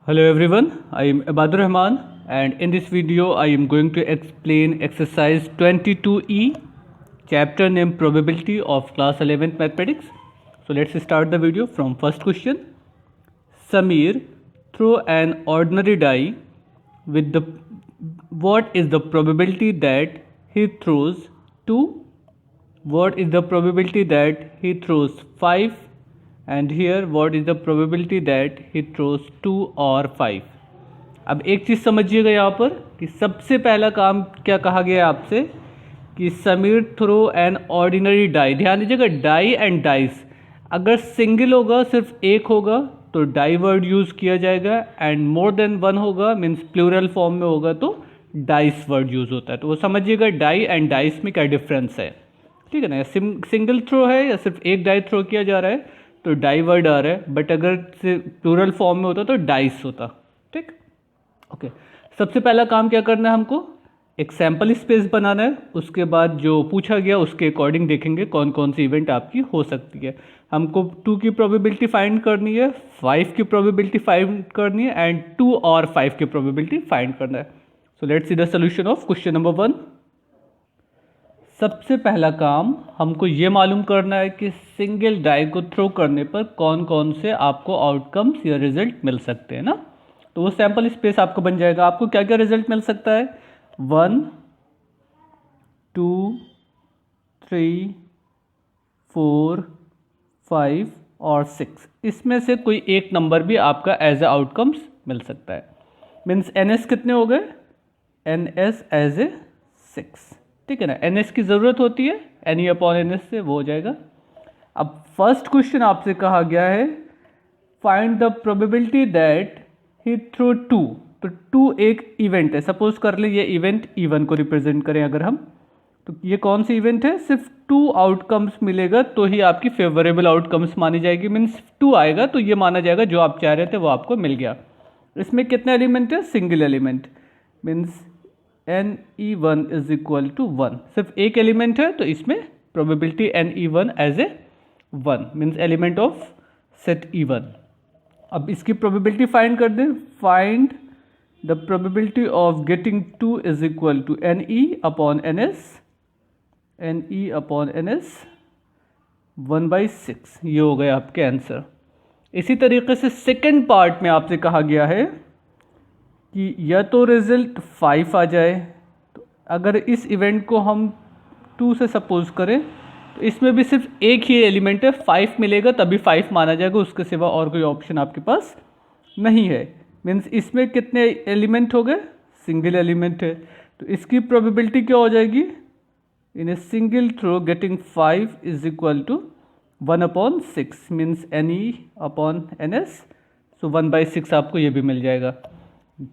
Hello everyone, I am Ibadur Rahman and in this video I am going to explain exercise 22E, chapter named Probability of class 11th Mathematics. So let's start the video from first question. Samir throw an ordinary die with the what is the probability that he throws 2? What is the probability that he throws 5? And here what is the probability that he throws 2 और 5? अब एक चीज़ समझिएगा यहाँ पर कि सबसे पहला काम क्या कहा गया है आपसे कि Sameer throws an ordinary die. ध्यान दीजिएगा, डाई एंड डाइस, अगर सिंगल होगा सिर्फ एक होगा तो डाई वर्ड यूज़ किया जाएगा, एंड मोर देन वन होगा मीन्स प्लूरल फॉर्म में होगा तो डाइस वर्ड यूज़ होता है। तो वो समझिएगा डाई एंड डाइस में क्या डिफरेंस है, ठीक है ना। सिंगल थ्रो है या सिर्फ एक डाई थ्रो किया जा रहा है तो डाई वर्ड आ रहा है, बट अगर प्लूरल फॉर्म में होता तो डाइस होता, ठीक। ओके, सबसे पहला काम क्या करना है, हमको एक सैम्पल स्पेस बनाना है। उसके बाद जो पूछा गया उसके अकॉर्डिंग देखेंगे कौन कौन सी इवेंट आपकी हो सकती है। हमको 2 की प्रोबेबिलिटी फाइंड करनी है, 5 की प्रोबेबिलिटी फाइंड करनी है, एंड 2 और 5 की प्रोबेबिलिटी फाइंड करना है। So let's see the solution of question number 1। सबसे पहला काम हमको ये मालूम करना है कि सिंगल डाई को थ्रो करने पर कौन कौन से आपको आउटकम्स या रिजल्ट मिल सकते हैं ना। तो वो सैम्पल स्पेस आपको बन जाएगा। आपको क्या क्या रिजल्ट मिल सकता है, 1 2 3 4 5 और 6, इसमें से कोई एक नंबर भी आपका एज ए आउटकम्स मिल सकता है। मीन्स एन एस कितने हो गए, एन एस एज ए 6, ठीक है ना। एन एस की ज़रूरत होती है, N E upon N S से वो हो जाएगा। अब फर्स्ट क्वेश्चन आपसे कहा गया है find the probability that he through 2। तो 2 एक इवेंट है, सपोज कर ले ये इवेंट E1 को रिप्रेजेंट करें अगर हम, तो ये कौन सी इवेंट है, सिर्फ 2 आउटकम्स मिलेगा तो ही आपकी फेवरेबल आउटकम्स मानी जाएगी। मीन्स 2 आएगा तो ये माना जाएगा जो आप चाह रहे थे वो आपको मिल गया। इसमें कितने एलिमेंट है, single element, means NE1 is equal to 1। सिर्फ एक एलिमेंट है तो इसमें probability NE1 as a 1 means element of set E1। अब इसकी प्रोबेबिलिटी फाइंड कर दें, find the probability of getting 2 is equal to NE upon NS, NE upon NS 1/6। ये हो गया आपके आंसर। इसी तरीके से सेकेंड पार्ट में आपसे कहा गया है कि या तो रिजल्ट 5 आ जाए, तो अगर इस इवेंट को हम 2 से सपोज करें तो इसमें भी सिर्फ एक ही एलिमेंट है, 5 मिलेगा तभी 5 माना जाएगा, उसके सिवा और कोई ऑप्शन आपके पास नहीं है। मीन्स इसमें कितने एलिमेंट हो गए, सिंगल एलिमेंट है, तो इसकी प्रोबेबिलिटी क्या हो जाएगी, in a single throw getting 5 is equal to 1/6 means NE upon NS, so 1/6 आपको ये भी मिल जाएगा।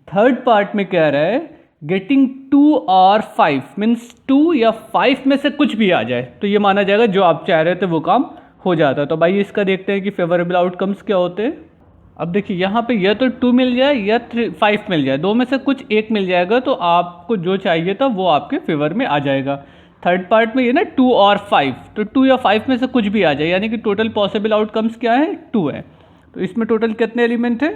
थर्ड पार्ट में कह रहा है गेटिंग 2 और 5 मीन्स 2 या 5 में से कुछ भी आ जाए तो ये माना जाएगा जो आप चाह रहे थे वो काम हो जाता। तो भाई इसका देखते हैं कि फेवरेबल आउटकम्स क्या होते हैं। अब देखिए यहाँ पे या तो 2 मिल जाए या 5 मिल जाए, दो में से कुछ एक मिल जाएगा तो आपको जो चाहिए था वो आपके फेवर में आ जाएगा। थर्ड पार्ट में ये ना 2 और 5, तो 2 या 5 में से कुछ भी आ जाए, यानी कि टोटल पॉसिबल आउटकम्स क्या है, 2 है। तो इसमें टोटल कितने एलिमेंट है,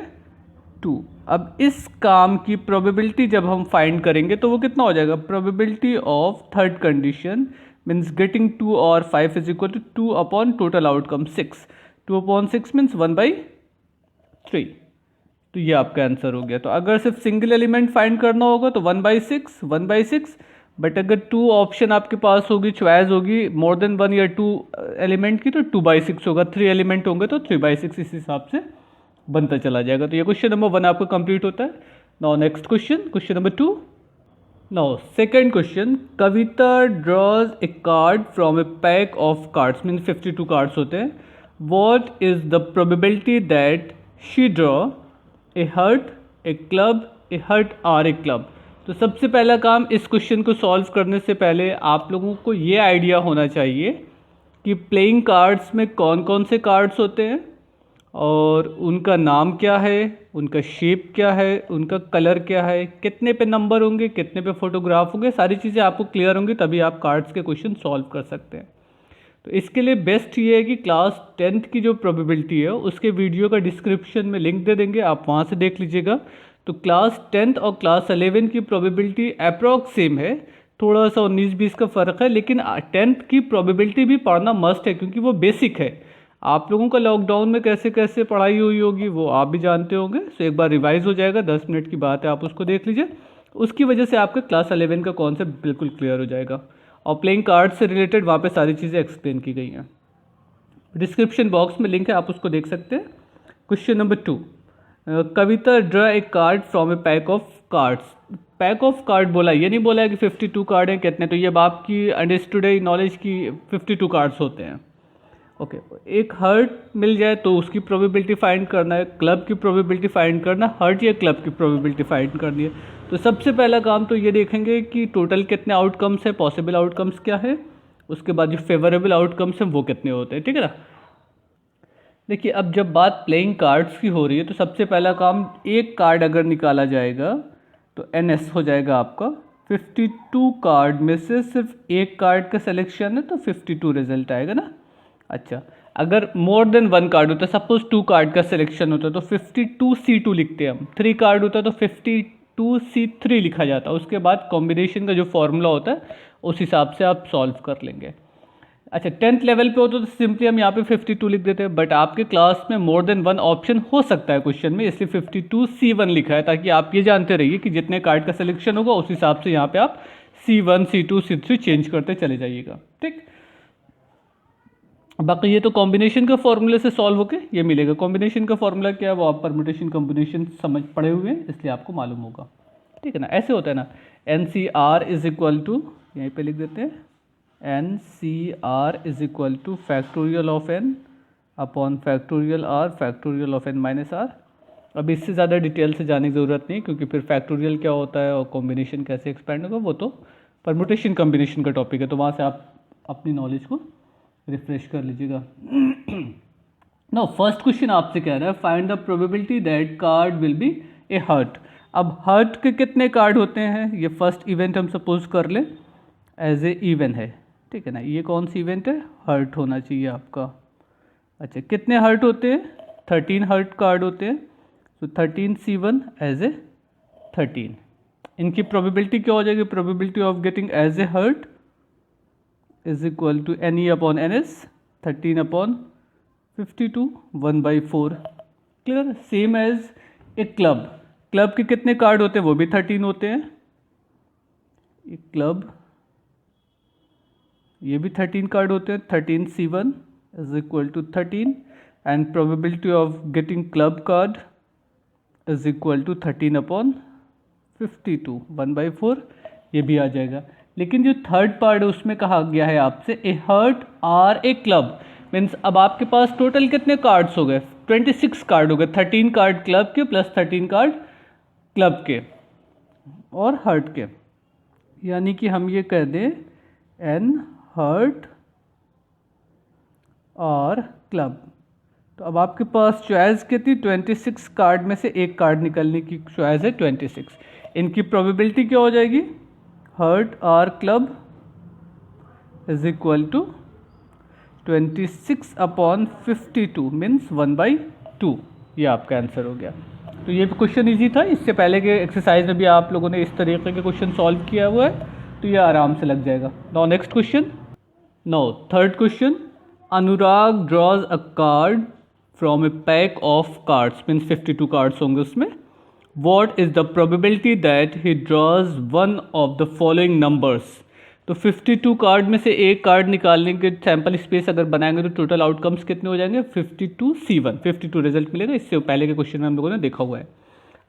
2। अब इस काम की प्रोबेबिलिटी जब हम फाइंड करेंगे तो वो कितना हो जाएगा, probability of third condition means getting 2 और 5 is equal to 2 upon total outcome 6। 2/6 means 1/3। तो ये आपका आंसर हो गया। तो अगर सिर्फ सिंगल एलिमेंट फाइंड करना होगा तो 1/6, बट अगर 2 ऑप्शन आपके पास होगी, चॉइस होगी मोर देन 1 या 2 एलिमेंट की तो 2/6 होगा, 3 एलिमेंट होंगे तो 3/6 इस हिसाब से बनता चला जाएगा। तो ये क्वेश्चन नंबर 1 आपका कंप्लीट होता है। Now next question, question number 2। Now second question, Kavita draws a card from a pack of cards means 52 cards होते हैं। What is the probability that she draw a heart, a club, a heart और a club. तो सबसे पहला काम इस question को solve करने से पहले आप लोगों को ये आइडिया होना चाहिए कि प्लेइंग कार्ड्स में कौन कौन से कार्ड्स होते हैं और उनका नाम क्या है, उनका शेप क्या है, उनका कलर क्या है, कितने पे नंबर होंगे, कितने पे फोटोग्राफ होंगे, सारी चीज़ें आपको क्लियर होंगी तभी आप कार्ड्स के क्वेश्चन सॉल्व कर सकते हैं। तो इसके लिए बेस्ट ये है कि क्लास 10th की जो प्रोबेबिलिटी है उसके वीडियो का डिस्क्रिप्शन में लिंक दे देंगे, आप वहाँ से देख लीजिएगा। तो क्लास 10th और क्लास 11 की प्रोबेबिलिटी अप्रॉक्स सेम है, थोड़ा सा 19-20 का फ़र्क है, लेकिन 10th की प्रोबेबिलिटी भी पढ़ना मस्ट है क्योंकि वो बेसिक है। आप लोगों का लॉकडाउन में कैसे कैसे पढ़ाई हुई होगी वो आप भी जानते होंगे, तो एक बार रिवाइज हो जाएगा, 10 मिनट की बात है, आप उसको देख लीजिए। उसकी वजह से आपका क्लास 11 का कॉन्सेप्ट बिल्कुल क्लियर हो जाएगा। और प्लेइंग कार्ड से रिलेटेड वहाँ पे सारी चीज़ें एक्सप्लेन की गई हैं। डिस्क्रिप्शन बॉक्स में लिंक है, आप उसको देख सकते हैं। Question number 2, Kavita draw a card from a pack of cards. Pack of card बोला, ये नहीं बोला है कि 52 कार्ड हैं कितने, तो ये आपकी अंडरस्टूड नॉलेज की 52 कार्ड्स होते हैं। ओके, एक हर्ट मिल जाए तो उसकी प्रोबेबिलिटी फाइंड करना है, क्लब की प्रोबेबिलिटी फाइंड करना, हर्ट या क्लब की प्रोबेबिलिटी फाइंड करनी है। तो सबसे पहला काम तो ये देखेंगे कि टोटल कितने आउटकम्स है, पॉसिबल आउटकम्स क्या है, उसके बाद जो फेवरेबल आउटकम्स हैं वो कितने होते हैं, ठीक है ना। देखिए, अब जब बात प्लेइंग कार्ड्स की हो रही है तो सबसे पहला काम, एक कार्ड अगर निकाला जाएगा तो NS हो जाएगा आपका। 52 कार्ड में से सिर्फ एक कार्ड का सिलेक्शन है तो 52 रिजल्ट आएगा ना। अच्छा, अगर मोर देन 1 कार्ड होता है, सपोज 2 कार्ड का सिलेक्शन होता है तो 52C2 लिखते हैं हम। 3 कार्ड होता है तो 52C3 लिखा जाता है। उसके बाद कॉम्बिनेशन का जो फॉर्मूला होता है उस हिसाब से आप सॉल्व कर लेंगे। अच्छा, 10th लेवल पे होता तो सिंपली हम यहाँ पे 52 लिख देते हैं, बट आपके क्लास में मोर देन 1 ऑप्शन हो सकता है क्वेश्चन में, इसलिए 52C1 लिखा है, ताकि आप ये जानते रहिए कि जितने कार्ड का सिलेक्शन होगा उस हिसाब से यहाँ पे आप C1, C2, C3 चेंज करते चले जाइएगा, ठीक। बाकी ये तो कॉम्बिनेशन का फॉर्मूले से सॉल्व होके ये मिलेगा। कॉम्बिनेशन का फॉर्मूला क्या है वो आप परम्यूटेशन कॉम्बिनेशन समझ पड़े हुए हैं, इसलिए आपको मालूम होगा, ठीक है ना। ऐसे होता है ना, NCR इज इक्वल टू, यहीं पे लिख देते हैं, NCR is equal two factorial of n upon factorial r factorial of n minus r। अब इससे ज़्यादा डिटेल से जाने की ज़रूरत नहीं, क्योंकि फिर फैक्टोरियल क्या होता है और कॉम्बिनेशन कैसे एक्सपेंड होगा वो तो परम्यूटेशन कॉम्बिनेशन का टॉपिक है, तो वहाँ से आप अपनी नॉलेज को रिफ्रेश कर लीजिएगा। नो, फर्स्ट क्वेश्चन आपसे कह रहा है find the probability that card will be a heart. अब हर्ट के कितने कार्ड होते हैं, ये फर्स्ट इवेंट हम सपोज कर ले एज ए इवन है, ठीक है ना। ये कौन सी इवेंट है, हर्ट होना चाहिए आपका। अच्छा, कितने हर्ट होते हैं, 13 हर्ट कार्ड होते हैं, तो 13C1 एज ए 13। इनकी प्रोबेबिलिटी क्या हो जाएगी, probability of getting as a heart is equal to NE upon NS, 13 upon 52, 1/4। Clear, same as a club. Club के कितने कार्ड होते हैं, वो भी 13 होते हैं। एक क्लब, ये भी 13 कार्ड होते हैं, 13C1 is equal to 13 and probability of getting club card is equal to 13 upon 52, 1/4, ये भी आ जाएगा। लेकिन जो थर्ड पार्ट है उसमें कहा गया है आपसे a heart or a club, means अब आपके पास टोटल कितने कार्ड्स हो गए, 26 कार्ड हो गए, 13 कार्ड क्लब के प्लस 13 कार्ड क्लब के और हर्ट के, यानी कि हम ये कह दें एन हर्ट और क्लब। तो अब आपके पास चॉइस कितनी, 26 कार्ड में से एक कार्ड निकलने की चॉइस है 26। इनकी प्रोबेबिलिटी क्या हो जाएगी, heart or club is equal to 26 upon 52 means 1/2। ये आपका आंसर हो गया। तो ये क्वेश्चन इजी था, इससे पहले के एक्सरसाइज में भी आप लोगों ने इस तरीके के क्वेश्चन सॉल्व किया हुआ है, तो ये आराम से लग जाएगा। Now next question, now third question, Anurag draws a card from a pack of cards, means 52 cards होंगे उसमें। What is the probability that he draws one of the following numbers? तो 52 कार्ड में से एक कार्ड निकालने के sample space अगर बनाएंगे तो टोटल आउटकम्स कितने हो जाएंगे, 52C1, 52 रिजल्ट मिलेगा। इससे पहले के क्वेश्चन में हम लोगों ने देखा हुआ है।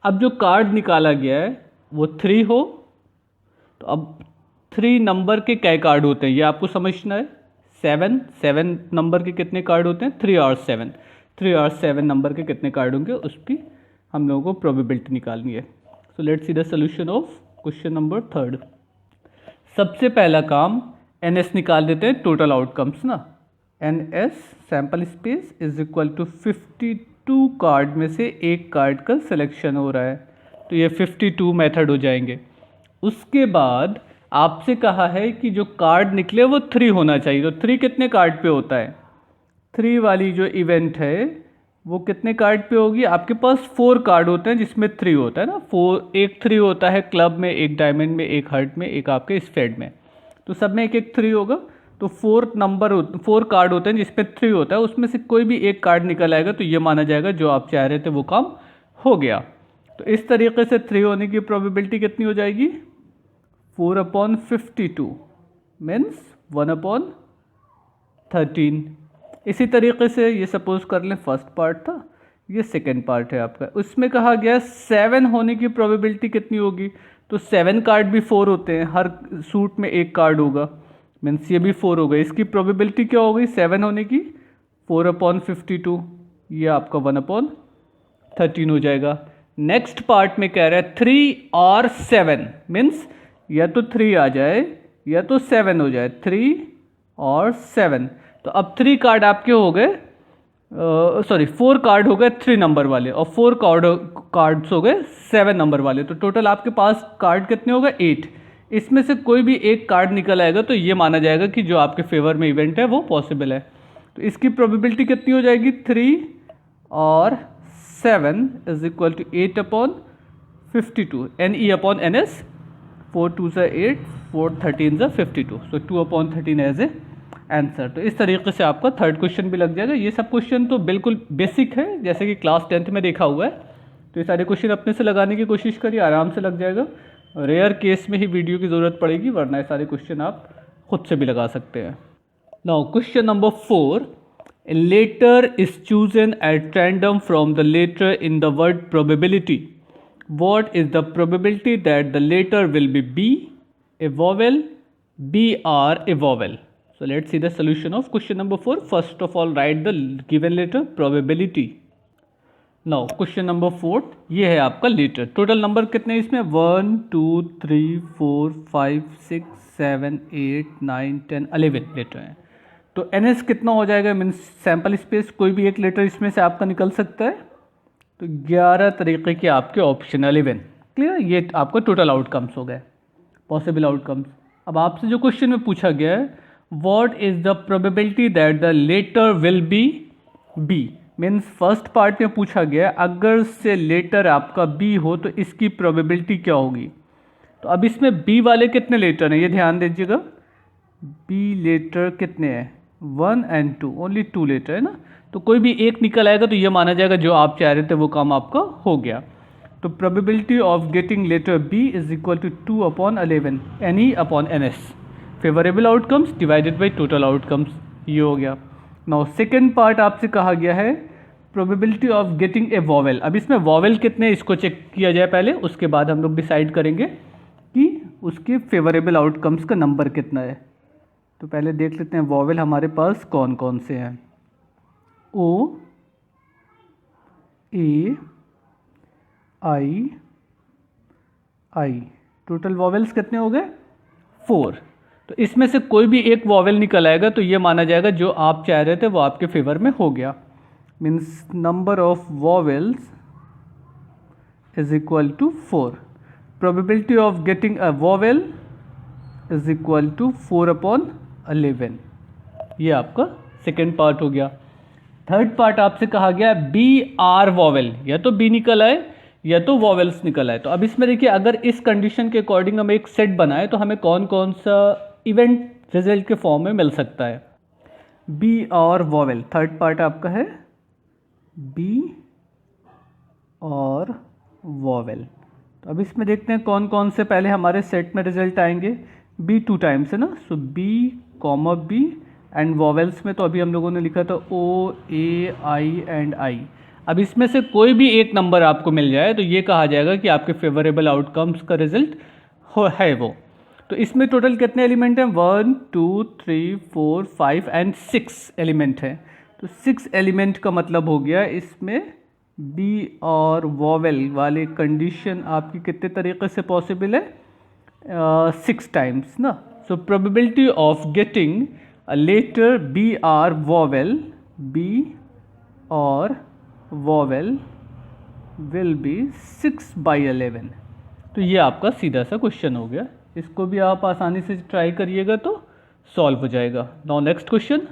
अब जो कार्ड निकाला गया है वो 3 हो, तो अब 3 नंबर के क्या कार्ड होते हैं ये आपको समझना है। 7 नंबर के कितने कार्ड होते हैं, 3 और 7, 3 और 7 नंबर के कितने कार्ड होंगे उसकी हम लोगों को प्रोबेबिलिटी निकालनी है। So let's see the solution of question number 3। सबसे पहला काम NS निकाल देते हैं, टोटल आउटकम्स ना। NS sample space is equal to 52 card में से एक कार्ड का सिलेक्शन हो रहा है, तो ये 52 मेथड हो जाएंगे। उसके बाद आपसे कहा है कि जो कार्ड निकले वो 3 होना चाहिए। तो 3 कितने कार्ड पे होता है? 3 वाली जो इवेंट है वो कितने कार्ड पे होगी? आपके पास 4 कार्ड होते हैं जिसमें 3 होता है ना। 4, एक 3 होता है क्लब में, एक डायमंड में, एक हार्ट में, एक आपके स्फेड में। तो सब में एक एक 3 होगा। तो 4 कार्ड होते हैं जिसमें 3 होता है, उसमें से कोई भी एक कार्ड निकल आएगा तो ये माना जाएगा जो आप चाह रहे थे वो काम हो गया। तो इस तरीके से 3 होने की प्रोबेबिलिटी कितनी हो जाएगी? 4/52 मीन्स 1/13। इसी तरीके से ये सपोज कर लें फर्स्ट पार्ट था, ये सेकेंड पार्ट है आपका। उसमें कहा गया 7 होने की प्रोबेबिलिटी कितनी होगी? तो 7 कार्ड भी 4 होते हैं, हर सूट में एक कार्ड होगा, मीन्स ये भी 4 होगा। इसकी प्रोबेबिलिटी क्या हो गई 7 होने की? 4/52। ये आपका 1/13 हो जाएगा। नेक्स्ट पार्ट में कह रहा है 3 और 7 मीन्स या तो 3 आ जाए या तो 7 हो जाए, 3 और 7। तो अब 3 कार्ड आपके हो गए, 4 कार्ड हो गए 3 नंबर वाले, और 4 कार्ड्स हो गए 7 नंबर वाले। तो टोटल आपके पास कार्ड कितने हो गए? 8। इसमें से कोई भी एक कार्ड निकल आएगा तो ये माना जाएगा कि जो आपके फेवर में इवेंट है वो पॉसिबल है। तो इसकी प्रोबेबिलिटी कितनी हो जाएगी? 3 और 7 इज इक्वल टू 8/52 NE/NS। 4 2 से 8, 4 13 से 52, सो 2/13 एज ए आंसर। तो इस तरीके से आपका थर्ड क्वेश्चन भी लग जाएगा। ये सब क्वेश्चन तो बिल्कुल बेसिक है, जैसे कि क्लास 10th में देखा हुआ है। तो ये सारे क्वेश्चन अपने से लगाने की कोशिश करिए, आराम से लग जाएगा। रेयर केस में ही वीडियो की ज़रूरत पड़ेगी, वरना ये सारे क्वेश्चन आप खुद से भी लगा सकते हैं। Now question number 4, a letter is chosen at random from the letter in the word probability. What is the probability that the letter will be B, a vowel, B or a vowel? So let's see the solution of question number 4. First of all, write the given letter probability. Now question number 4, ये है आपका letter. Total number कितने इसमें? 1 2 3 4 5 6 7 8 9 10 11 letter हैं। तो NS कितना हो जाएगा? मीन्स सैम्पल स्पेस, कोई भी एक लेटर इसमें से आपका निकल सकता है। तो 11 तरीके के आपके ऑप्शन 11। क्लियर? ये आपका टोटल आउटकम्स हो गए, पॉसिबल आउटकम्स। अब आपसे जो क्वेश्चन में पूछा गया है, what is the probability that the letter will be B, means first part में पूछा गया अगर से लेटर आपका बी हो तो इसकी प्रोबेबिलिटी क्या होगी। तो अब इसमें बी वाले कितने लेटर हैं ये ध्यान दीजिएगा। बी लेटर कितने हैं? 1 and 2, ओनली 2 लेटर है ना। तो कोई भी एक निकल आएगा तो ये माना जाएगा जो आप चाह रहे थे वो काम आपका हो गया। तो probability of getting letter B is equal to 2/11 NE/NS। Favourable outcomes divided by total outcomes, ये हो गया। नाउ सेकेंड पार्ट आपसे कहा गया है probability of getting a vowel. अब इसमें वॉवेल कितने इसको चेक किया जाए पहले, उसके बाद हम लोग डिसाइड करेंगे कि उसके फेवरेबल आउटकम्स का नंबर कितना है। तो पहले देख लेते हैं वॉवेल हमारे पास कौन कौन से हैं। O, A, I, total vowels कितने हो गए? 4। तो इसमें से कोई भी एक वॉवेल निकल आएगा तो ये माना जाएगा जो आप चाह रहे थे वो आपके फेवर में हो गया। Means number of vowels is equal to 4। Probability of getting a vowel is equal to 4/11। ये आपका सेकेंड पार्ट हो गया। थर्ड पार्ट आपसे कहा गया बी आर वॉवेल, या तो बी निकल आए या तो वॉवेल्स निकल आए। तो अब इसमें देखिए अगर इस कंडीशन के अकॉर्डिंग हम एक सेट बनाए तो हमें कौन कौन सा इवेंट रिजल्ट के फॉर्म में मिल सकता है। बी और वॉवेल, थर्ड पार्ट आपका है बी और वॉवेल। तो अब इसमें देखते हैं कौन कौन से पहले हमारे सेट में रिजल्ट आएंगे। बी 2 टाइम्स है ना, so B comma B, and vowels में तो अभी हम लोगों ने लिखा था O, A, I and I। अब इसमें से कोई भी एक नंबर आपको मिल जाए तो ये कहा जाएगा कि आपके फेवरेबल आउटकम्स का रिजल्ट है वो। तो इसमें टोटल कितने एलिमेंट हैं? 1 2 3 4 5 एंड 6 एलिमेंट हैं। तो 6 एलिमेंट का मतलब हो गया इसमें बी और वॉवेल वाले कंडीशन आपकी कितने तरीके से पॉसिबल है? 6 टाइम्स ना। So probability of getting a letter B or vowel, B or vowel will be 6/11। तो ये आपका सीधा सा क्वेश्चन हो गया। इसको भी आप आसानी से ट्राई करिएगा तो सॉल्व हो जाएगा। Now next question,